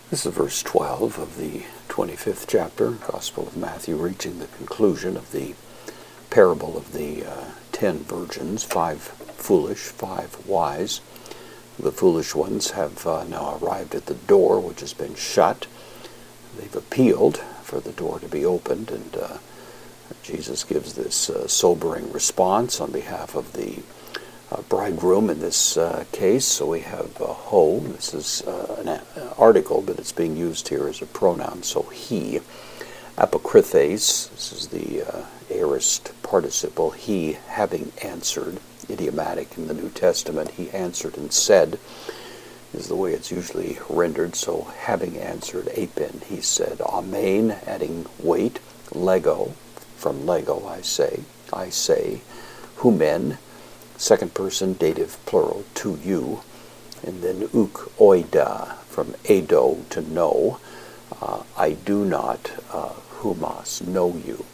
This is verse 12 of the 25th chapter, Gospel of Matthew, reaching the conclusion of the parable of the 10 virgins, 5 foolish, 5 wise. The foolish ones have now arrived at the door, which has been shut. They've appealed for the door to be opened, and Jesus gives this sobering response on behalf of the bridegroom in this case. So we have ho. This is an article, but it's being used here as a pronoun, so he. Apokrythes, this is the aorist participle, he having answered, idiomatic in the New Testament. He answered and said is the way it's usually rendered. So having answered, apin, he said, amen, adding weight, lego, from lego, I say, humen, second person, dative plural, to you, and then uk oida, from edo, to know, I do not, humas, know you.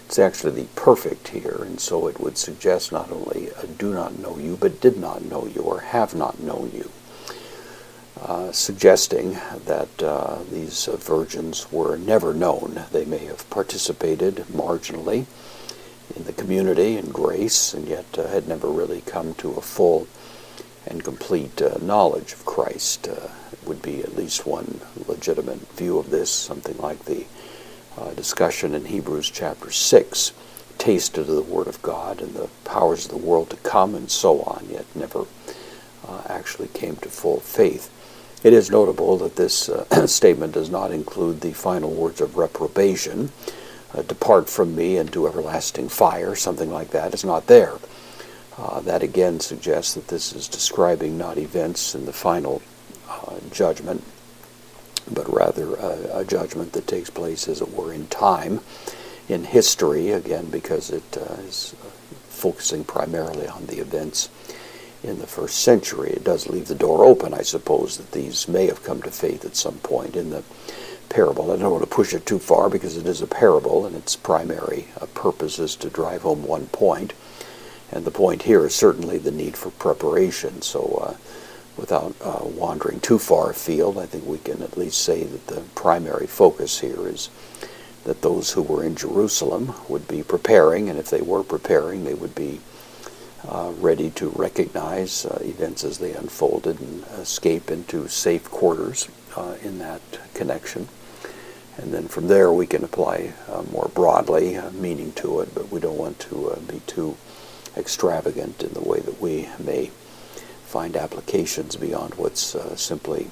It's actually the perfect here, and so it would suggest not only do not know you, but did not know you, or have not known you, suggesting that these virgins were never known. They may have participated marginally in the community and grace, and yet had never really come to a full and complete knowledge of Christ. Would be at least one legitimate view of this, something like the discussion in Hebrews chapter 6, tasted of the Word of God and the powers of the world to come and so on, yet never actually came to full faith. It is notable that this statement does not include the final words of reprobation, depart from me into everlasting fire, something like that. It's not there. That again suggests that this is describing not events in the final judgment, but rather a judgment that takes place, as it were, in time, in history, again, because it is focusing primarily on the events in the first century. It does leave the door open, I suppose, that these may have come to faith at some point in the parable. I don't want to push it too far because it is a parable, and its primary purpose is to drive home one point. And the point here is certainly the need for preparation. So without wandering too far afield, I think we can at least say that the primary focus here is that those who were in Jerusalem would be preparing, and if they were preparing, they would be ready to recognize events as they unfolded and escape into safe quarters in that connection. And then from there we can apply more broadly meaning to it, but we don't want to be too extravagant in the way that we may find applications beyond what's simply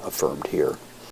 affirmed here.